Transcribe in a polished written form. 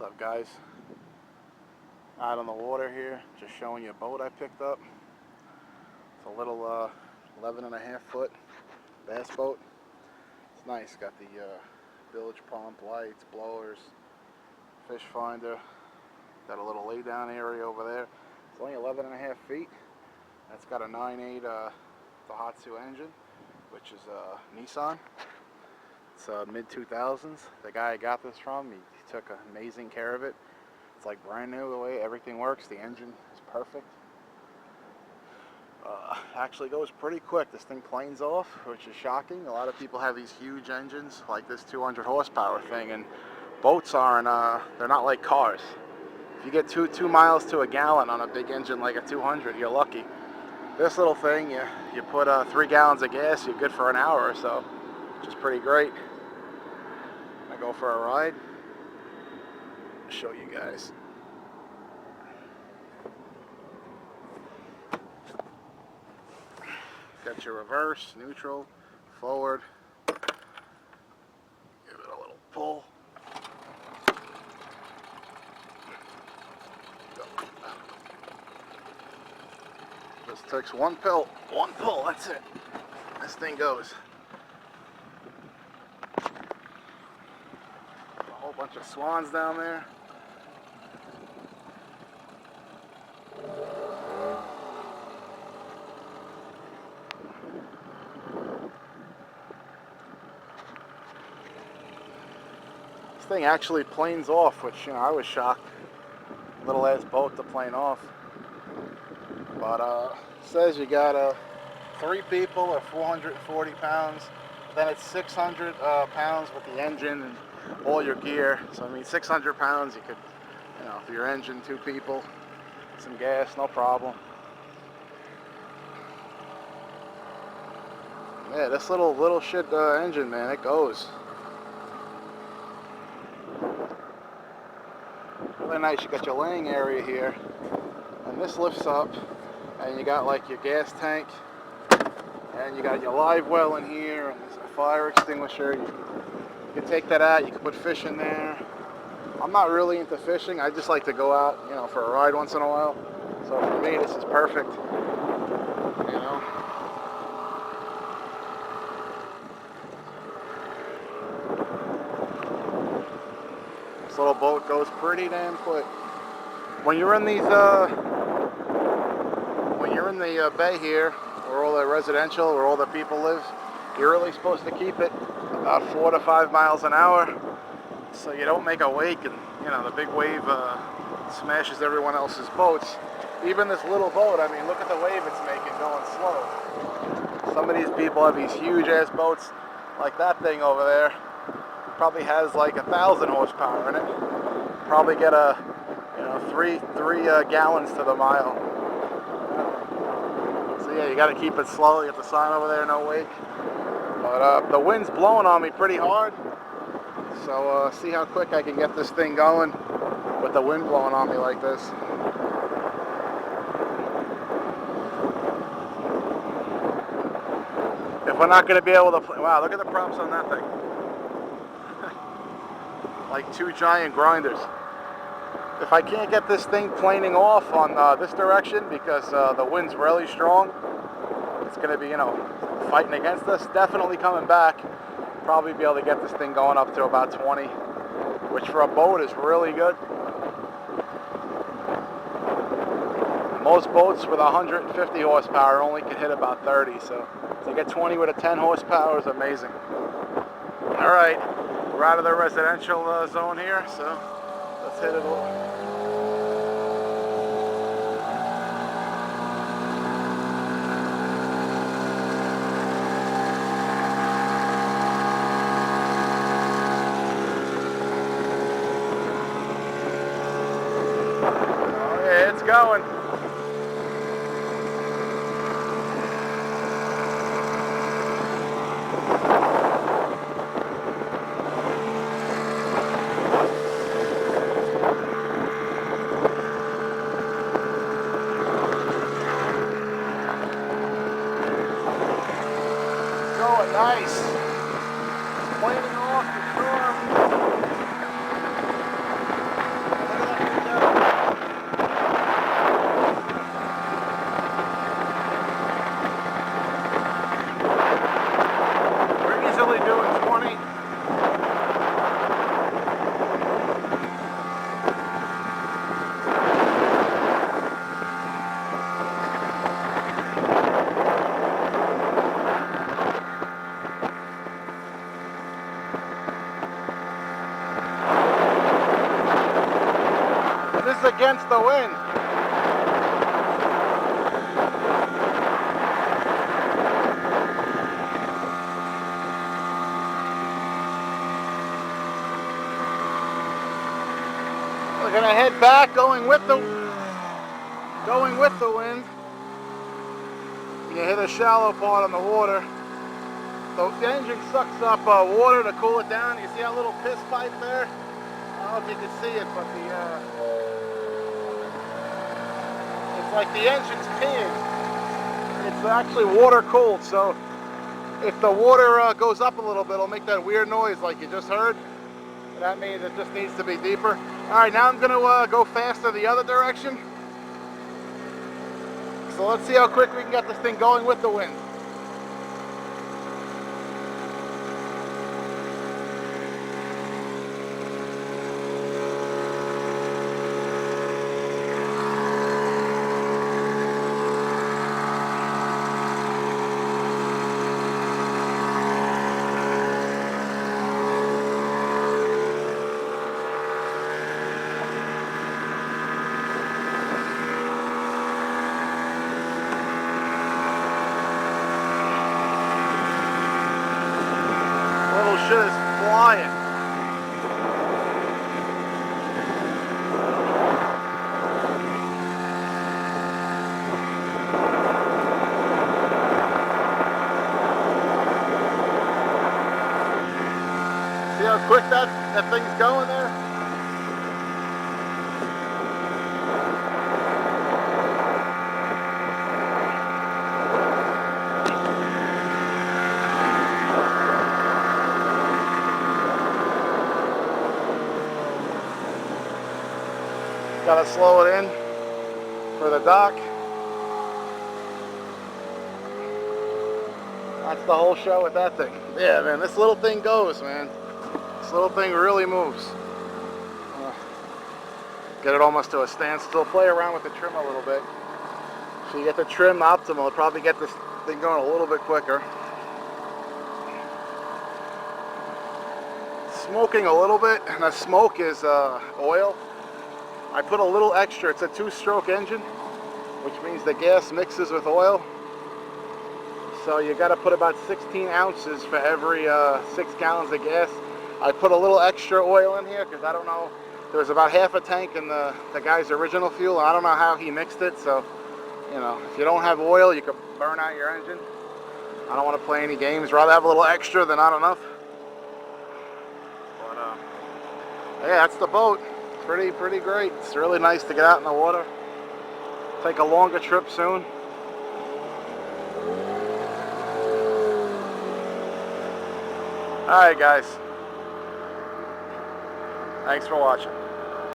What's up, guys? Out on the water here, just showing you a boat I picked up. It's a little 11.5-foot bass boat. It's nice. Got the bilge pump, lights, blowers, fish finder. Got a little lay down area over there. It's only 11.5 feet. It's got a 9.8 Daihatsu engine, which is Nissan. It's mid-2000s. The guy I got this from, he took amazing care of it. It's like brand new the way everything works. The engine is perfect. Actually goes pretty quick. This thing planes off, which is shocking. A lot of people have these huge engines like this 200 horsepower thing, and boats aren't, they're not like cars. If you get two miles to a gallon on a big engine like a 200, you're lucky. This little thing, you put 3 gallons of gas, you're good for an hour or so, which is pretty great. I go for a ride. Show you guys. Got your reverse, neutral, forward. Give it a little pull. Just takes one pull, that's it. This thing goes. A whole bunch of swans down there. This thing actually planes off, which, you know, I was shocked. Little ass boat to plane off. But says you got 3 people or 440 pounds. Then it's 600 pounds with the engine and all your gear. So I mean, 600 pounds, you could, you know, for your engine, 2 people, some gas, no problem. Yeah, this little shit engine, man, it goes. Really nice. You got your laying area here, and this lifts up, and you got like your gas tank, and you got your live well in here, and there's a fire extinguisher. You can take that out. You can put fish in there. I'm not really into fishing. I just like to go out, you know, for a ride once in a while. So for me, this is perfect. You know. This little boat goes pretty damn quick. When you're in these, when you're in the bay here, where all the residential, where all the people live, you're really supposed to keep it about 4 to 5 miles an hour, so you don't make a wake and, you know, the big wave smashes everyone else's boats. Even this little boat, I mean, look at the wave it's making going slow. Some of these people have these huge ass boats, like that thing over there. Probably has like 1,000 horsepower in it. Probably get a, you know, three gallons to the mile. So yeah, you got to keep it slow. You have the sign over there, no wake. But the wind's blowing on me pretty hard. So see how quick I can get this thing going with the wind blowing on me like this. If we're not going to be able to play, wow, look at the props on that thing. Like 2 giant grinders. If I can't get this thing planing off on this direction because the wind's really strong, it's going to be, you know, fighting against us. Definitely coming back. Probably be able to get this thing going up to about 20, which for a boat is really good. Most boats with 150 horsepower only can hit about 30, so to get 20 with a 10 horsepower is amazing. All right. We're out of the residential zone here, so let's hit it. Oh yeah, it's going. Nice. Planing off the storm. this is against the wind. We're gonna head back, going with the wind. You hit a shallow part on the water. So the engine sucks up water to cool it down. You see that little piss pipe there? I don't know if you can see it, but it's like the engine's peeing. It's actually water cooled, so if the water goes up a little bit, it'll make that weird noise like you just heard. That means it just needs to be deeper. All right, now I'm gonna go faster the other direction. So let's see how quick we can get this thing going with the wind. Shit is flying. See how quick that thing's going there? Gotta slow it in for the dock. That's the whole show with that thing. Yeah, man, this little thing goes, man. This little thing really moves. Get it almost to a standstill. Play around with the trim a little bit. So you get the trim optimal, it'll probably get this thing going a little bit quicker. Smoking a little bit, and the smoke is oil. I put a little extra. It's a 2-stroke engine, which means the gas mixes with oil. So you got to put about 16 ounces for every 6 gallons of gas. I put a little extra oil in here because I don't know. There's about half a tank in the guy's original fuel, and I don't know how he mixed it. So, you know, if you don't have oil, you could burn out your engine. I don't want to play any games. Rather have a little extra than not enough. But yeah, that's the boat. Pretty great. It's really nice to get out in the water. Take a longer trip soon. Alright guys. Thanks for watching.